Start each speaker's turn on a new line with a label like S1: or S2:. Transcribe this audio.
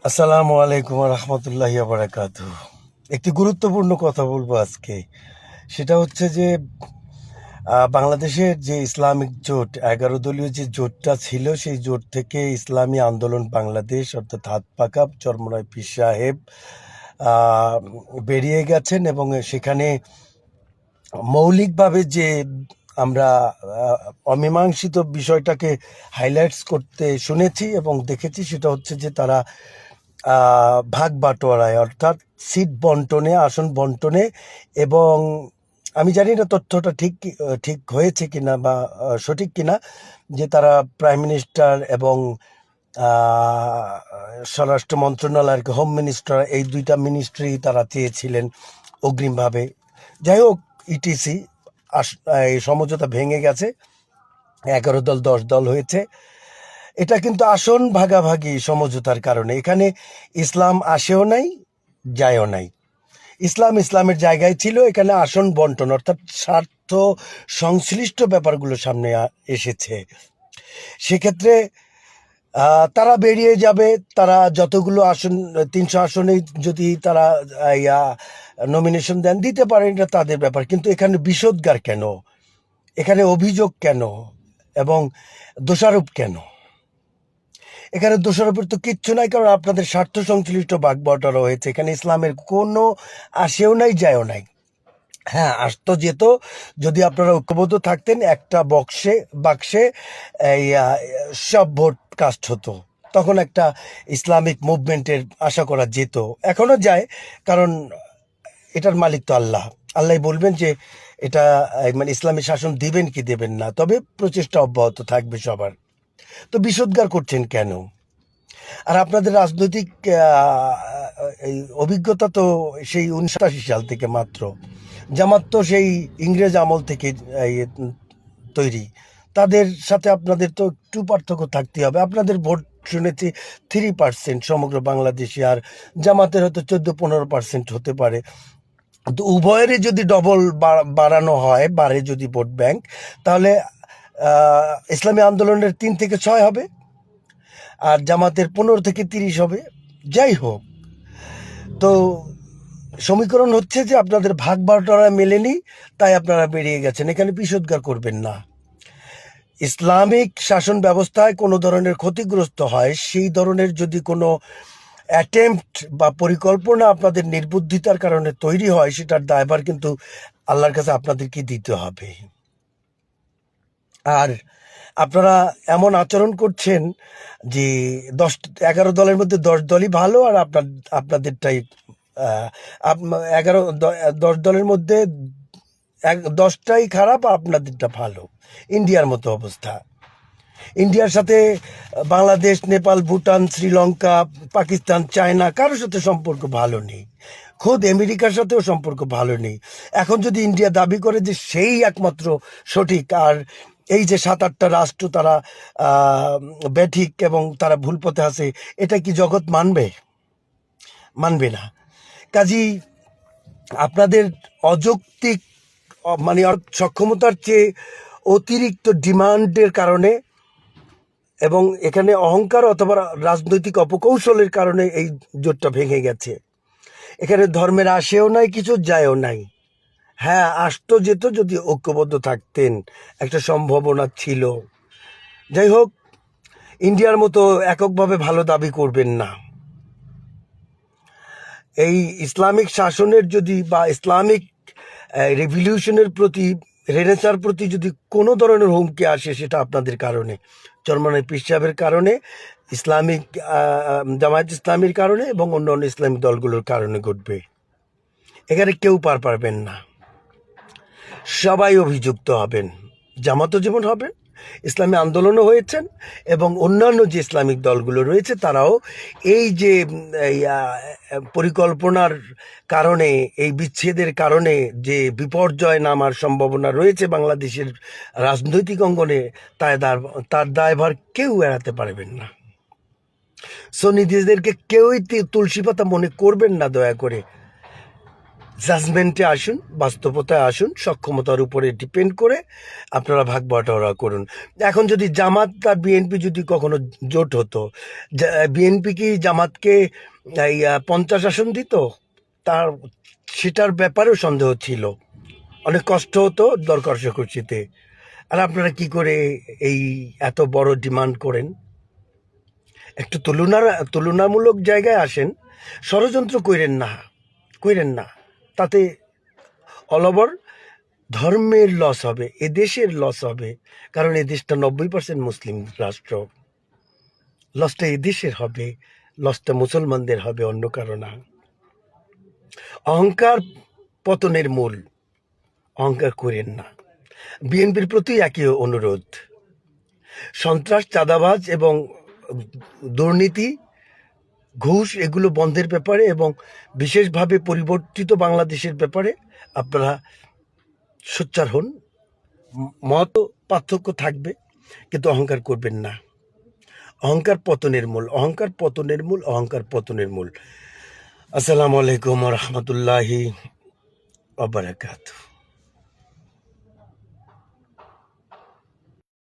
S1: আসসালামু আলাইকুম রহমতুল্লাহি বারাকাতু। একটি গুরুত্বপূর্ণ কথা বলবো আজকে। সেটা হচ্ছে যে বাংলাদেশের যে ইসলামিক জোট 11 দলীয় যে জোটটা ছিল, সেই জোট থেকে ইসলামী আন্দোলন বাংলাদেশ অর্থাৎ হাত পাকা চরমনায় পীর সাহেব আহ, বেরিয়ে গেছেন এবং সেখানে মৌলিকভাবে যে আমরা অমীমাংসিত বিষয়টাকে হাইলাইটস করতে শুনেছি এবং দেখেছি, সেটা হচ্ছে যে তারা ভাগ বাটোয়ারায় অর্থাৎ সিট বন্টনে, আসন বন্টনে, এবং আমি জানি না তথ্যটা ঠিক হয়েছে কিনা বা সঠিক কিনা, যে তারা প্রাইম মিনিস্টার এবং স্বরাষ্ট্র মন্ত্রণালয়ের হোম মিনিস্টার, এই দুইটা মিনিস্ট্রি তারা চেয়েছিলেন অগ্রিমভাবে। যাই হোক, ইটিসি এই সমঝোতা ভেঙে গেছে, 11 দল 10 দল হয়েছে। এটা কিন্তু আসন ভাগাভাগি সমঝোতার কারণে। এখানে ইসলাম আসেও নাই, যায়ও নাই। ইসলামের জায়গায় ছিল, এখানে আসন বন্টন অর্থাৎ স্বার্থ সংশ্লিষ্ট ব্যাপারগুলো সামনে এসেছে। সেক্ষেত্রে তারা বেরিয়ে যাবে। তারা যতগুলো আসন, 300 আসনে যদি তারা নমিনেশন দেন, দিতে পারেন, এটা তাদের ব্যাপার। কিন্তু এখানে বিষোদ্গার কেন, এখানে অভিযোগ কেন এবং দোষারোপ কেন? এখানে দোষারোপের তো কিচ্ছু নাই, কারণ আপনাদের স্বার্থ সংশ্লিষ্ট ভাগবটারা হয়েছে। এখানে ইসলামের কোনো আসেও নাই, যায়ও নাই। হ্যাঁ, আসতো যেত যদি আপনারা ঐক্যবদ্ধ থাকতেন, একটা বাক্সে এই সব ভোট কাস্ট হতো, তখন একটা ইসলামিক মুভমেন্টের আশা করা যেত। এখনো যায়, কারণ এটার মালিক তো আল্লাহ। আল্লাহ বলবেন যে এটা মানে ইসলামী শাসন দিবেন কি দেবেন না, তবে প্রচেষ্টা অব্যাহত থাকবে সবার। তো বিষোদ্গার করছেন কেন? আর আপনাদের রাজনৈতিক এই অভিজ্ঞতা তো সেই 1987 সাল থেকে মাত্র। জামাত তো সেই ইংরেজ আমল থেকে এই তৈরি। তাদের সাথে আপনাদের তো একটু পার্থক্য থাকতে হবে। আপনাদের ভোট শুনেছি 3% সমগ্র বাংলাদেশে, আর জামাতের হয়তো 14-15% হতে পারে। তো উভয়েরই যদি ডবল বাড়ানো হয়, বাড়ে যদি ভোট ব্যাংক, তাহলে ইসলামী আন্দোলনের 3 থেকে 6 হবে, আর জামাতের 15 থেকে 30 হবে। যাই হোক, তো সমীকরণ হচ্ছে যে আপনাদের ভাগ বাটোয়ারা মেলেনি, তাই আপনারা বেরিয়ে গেছেন। এখানে বিষোদ্গার করবেন না। ইসলামিক শাসন ব্যবস্থায় কোনো ধরনের ক্ষতিগ্রস্ত হয়, সেই ধরনের যদি কোনো অ্যাটেম্পট বা পরিকল্পনা আপনাদের নির্বুদ্ধিতার কারণে তৈরি হয়, সেটার দায়ভার কিন্তু আল্লাহর কাছে আপনাদেরকে দিতে হবে। আর আপনারা এমন আচরণ করছেন যে 11 দলের মধ্যে 10 দলই ভালো, আর আপনাদেরটাই 10 দলের মধ্যে 10টাই খারাপ, আপনাদেরটা ভালো। ইন্ডিয়ার মতো অবস্থা। ইন্ডিয়ার সাথে বাংলাদেশ, নেপাল, ভুটান, শ্রীলঙ্কা, পাকিস্তান, চায়না কারোর সাথে সম্পর্ক ভালো নেই। খোদ আমেরিকার সাথেও সম্পর্ক ভালো নেই। এখন যদি ইন্ডিয়া দাবি করে যে সেই একমাত্র সঠিক, আর এই যে 7-8টা রাষ্ট্র তারা ব্যাঠিক এবং তারা ভুল পথে আছে, এটা কি জগৎ মানবে? মানবে না। কাজী আপনাদের অযৌক্তিক মানে সক্ষমতার চেয়ে অতিরিক্ত ডিমান্ডের কারণে এবং এখানে অহংকার অথবা রাজনৈতিক অপকৌশলের কারণে এই জোটটা ভেঙে গেছে। এখানে ধর্মের আসেও নাই, কিছু যায়ও নাই। হ্যাঁ, আসতো যেত যদি ঐক্যবদ্ধ থাকতেন, একটা সম্ভাবনা ছিল। যাই হোক, ইন্ডিয়ার মতো এককভাবে ভালো দাবি করবেন না। এই ইসলামিক শাসনের যদি বা ইসলামিক রেভলিউশনের প্রতি, রেনেসার প্রতি যদি কোনো ধরনের হুমকি আসে, সেটা আপনাদের কারণে, চরমনাই পীর সাহেবের কারণে, ইসলামিক জামায়াত ইসলামীর কারণে এবং অন্য ইসলামিক দলগুলোর কারণে ঘটবে। এখানে কেউ পার পারবেন না, সবাই অভিযুক্ত হবেন। জামাতও যেমন হবেন, ইসলামী আন্দোলনও হয়েছেন, এবং অন্যান্য যে ইসলামিক দলগুলো রয়েছে তারাও এই যে এই পরিকল্পনার কারণে, এই বিচ্ছেদের কারণে যে বিপর্যয় নামার সম্ভাবনা রয়েছে বাংলাদেশের রাজনৈতিক অঙ্গনে, তার দায়ভার কেউ এড়াতে পারবেন না। সো নিজেদেরকে কেউই তুলসী পাতা মনে করবেন না, দয়া করে। জাজমেন্টে আসুন, বাস্তবতায় আসুন, সক্ষমতার উপরে ডিপেন্ড করে আপনারা ভাগ বাটোয়ারা করুন। এখন যদি জামাত আর বিএনপি যদি কখনো জোট হতো, বিএনপি কি জামাতকে এই 50 আসন দিত? তার সেটার ব্যাপারেও সন্দেহ ছিল, অনেক কষ্ট হতো দর কষাকষিতে। আর আপনারা কি করে এই এত বড় ডিমান্ড করেন? একটু তুলনামূলক জায়গায় আসেন, ষড়যন্ত্র কইরেন না, তাতে অল ওভার ধর্মের লস হবে, এদেশের লস হবে। কারণ এদেশটা 90% মুসলিম রাষ্ট্র। লসটা এদেশের হবে, লসটা মুসলমানদের হবে, অন্য কারো না। অহংকার পতনের মূল, অহংকার করেন না। বিএনপির প্রতি একই অনুরোধ, সন্ত্রাস, চাঁদাবাজ এবং দুর্নীতি, ঘুষ এগুলো বন্ধের ব্যাপারে এবং বিশেষভাবে পরিবর্তিত বাংলাদেশের ব্যাপারে আপনারা সোচ্চার হন। মত পার্থক্য থাকবে, কিন্তু অহংকার করবেন না। অহংকার পতনের মূল, অহংকার পতনের মূল, অহংকার পতনের মূল। আসসালামু আলাইকুম ওয়া রাহমাতুল্লাহি ওয়া বারাকাতুহু।